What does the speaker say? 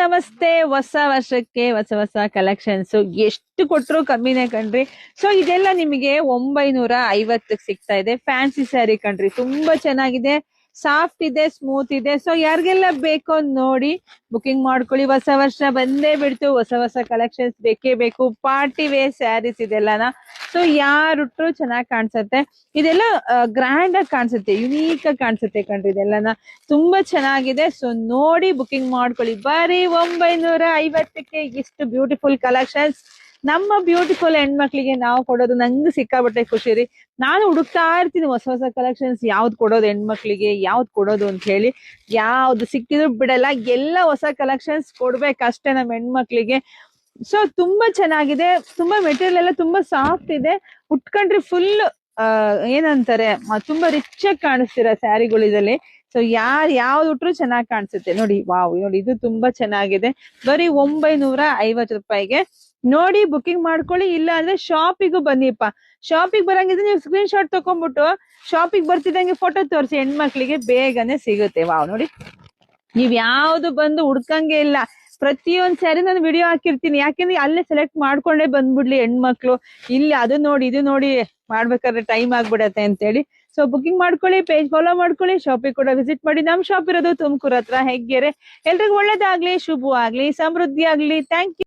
ನಮಸ್ತೆ. ಹೊಸ ವರ್ಷಕ್ಕೆ ಹೊಸ ಕಲೆಕ್ಷನ್ಸ್ ಎಷ್ಟು ಕೊಟ್ಟರು ಕಮ್ಮಿನೇ ಕಣ್ರಿ. ಸೊ ಇದೆಲ್ಲ ನಿಮಗೆ 950 ಸಿಗ್ತಾ ಇದೆ. ಫ್ಯಾನ್ಸಿ ಸ್ಯಾರಿ ಕಣ್ರಿ, ತುಂಬಾ ಚೆನ್ನಾಗಿದೆ, ಸಾಫ್ಟ್ ಇದೆ, ಸ್ಮೂತ್ ಇದೆ. ಸೊ ಯಾರಿಗೆಲ್ಲ ಬೇಕೋ ನೋಡಿ ಬುಕಿಂಗ್ ಮಾಡ್ಕೊಳ್ಳಿ. ಹೊಸ ವರ್ಷ ಬಂದೇ ಬಿಡ್ತು, ಹೊಸ ಕಲೆಕ್ಷನ್ಸ್ ಬೇಕೇ ಬೇಕು. ಪಾರ್ಟಿ ವೇರ್ ಸ್ಯಾರೀಸ್ ಇದೆಲ್ಲನ. ಸೊ ಯಾರುಟ್ರು ಚೆನ್ನಾಗಿ ಕಾಣಿಸುತ್ತೆ. ಇದೆಲ್ಲ ಗ್ರ್ಯಾಂಡ್ ಆಗಿ ಕಾಣಿಸುತ್ತೆ, ಯುನೀಕ್ ಆಗಿ ಕಾಣಿಸುತ್ತೆ ಕಣ್ರಿ. ಇದೆಲ್ಲನ ತುಂಬಾ ಚೆನ್ನಾಗಿದೆ. ಸೊ ನೋಡಿ ಬುಕಿಂಗ್ ಮಾಡ್ಕೊಳ್ಳಿ. ಬರೀ 950ಕ್ಕೆ ಇಷ್ಟು ಬ್ಯೂಟಿಫುಲ್ ಕಲೆಕ್ಷನ್ಸ್ ನಮ್ಮ ಬ್ಯೂಟಿಫುಲ್ ಹೆಣ್ಮಕ್ಳಿಗೆ ನಾವು ಕೊಡೋದು ನಂಗೆ ಸಿಕ್ಕಾಬಟ್ಟೆ ಖುಷಿ ರೀ. ನಾನು ಹುಡುಕ್ತಾ ಇರ್ತೀನಿ ಹೊಸ ಕಲೆಕ್ಷನ್ಸ್, ಯಾವ್ದು ಕೊಡೋದು ಹೆಣ್ಮಕ್ಳಿಗೆ, ಯಾವ್ದು ಕೊಡೋದು ಅಂತ ಹೇಳಿ. ಯಾವ್ದು ಸಿಕ್ಕಿದ್ರು ಬಿಡಲ್ಲ, ಎಲ್ಲ ಹೊಸ ಕಲೆಕ್ಷನ್ಸ್ ಕೊಡ್ಬೇಕಷ್ಟೇ ನಮ್ಮ ಹೆಣ್ಮಕ್ಳಿಗೆ. ಸೊ ತುಂಬಾ ಚೆನ್ನಾಗಿದೆ, ತುಂಬಾ ಮೆಟೀರಿಯಲ್ ಎಲ್ಲ ತುಂಬಾ ಸಾಫ್ಟ್ ಇದೆ. ಉಟ್ಕೊಂಡ್ರೆ ಫುಲ್ ಏನಂತಾರೆ, ತುಂಬಾ ರಿಚ್ ಆಗಿ ಕಾಣಿಸ್ತೀರ ಸ್ಯಾರಿಗಳು ಇದರಲ್ಲಿ. ಸೊ ಯಾವ್ದು ಉಟ್ರು ಚೆನ್ನಾಗಿ ಕಾಣಿಸುತ್ತೆ ನೋಡಿ. ವಾವ್, ನೋಡಿ ಇದು ತುಂಬಾ ಚೆನ್ನಾಗಿದೆ. ಬರೀ 950 ರೂಪಾಯಿಗೆ ನೋಡಿ ಬುಕಿಂಗ್ ಮಾಡ್ಕೊಳ್ಳಿ. ಇಲ್ಲ ಅಂದ್ರೆ ಶಾಪಿಗೂ ಬನ್ನಿಪ್ಪ. ಶಾಪಿಗೆ ಬರಂಗಿದ್ರೆ ನೀವು ಸ್ಕ್ರೀನ್ ಶಾಟ್ ತಕೊಂಡ್ಬಿಟ್ಟು ಶಾಪಿಗೆ ಬರ್ತಿದ್ದಂಗೆ ಫೋಟೋ ತೋರಿಸಿ, ಹೆಣ್ಮಕ್ಳಿಗೆ ಬೇಗನೆ ಸಿಗುತ್ತೆ. ವಾವ್ ನೋಡಿ, ನೀವ್ ಯಾವ್ದು ಬಂದು ಹುಡ್ಕಂಗೆ ಇಲ್ಲ. ಪ್ರತಿಯೊಂದ್ ಸ್ಯಾರಿ ನಾನು ವಿಡಿಯೋ ಹಾಕಿರ್ತೀನಿ, ಯಾಕೆಂದ್ರೆ ಅಲ್ಲೇ ಸೆಲೆಕ್ಟ್ ಮಾಡ್ಕೊಂಡೇ ಬಂದ್ಬಿಡ್ಲಿ ಹೆಣ್ಮಕ್ಳು. ಇಲ್ಲಿ ಅದು ನೋಡಿ ಇದು ನೋಡಿ ಮಾಡ್ಬೇಕಾದ್ರೆ ಟೈಮ್ ಆಗ್ಬಿಡತ್ತೆ ಅಂತೇಳಿ. ಸೊ ಬುಕಿಂಗ್ ಮಾಡ್ಕೊಳ್ಳಿ, ಪೇಜ್ ಫಾಲೋ ಮಾಡ್ಕೊಳ್ಳಿ, ಶಾಪಿಗೆ ಕೂಡ ವಿಸಿಟ್ ಮಾಡಿ. ನಮ್ ಶಾಪ್ ಇರೋದು ತುಮಕೂರು ಹತ್ರ, ಹೆಗ್ಗೆರೆ. ಎಲ್ರಿಗೂ ಒಳ್ಳೇದಾಗ್ಲಿ, ಶುಭವಾಗ್ಲಿ, ಸಮೃದ್ಧಿ ಆಗ್ಲಿ. Thank you.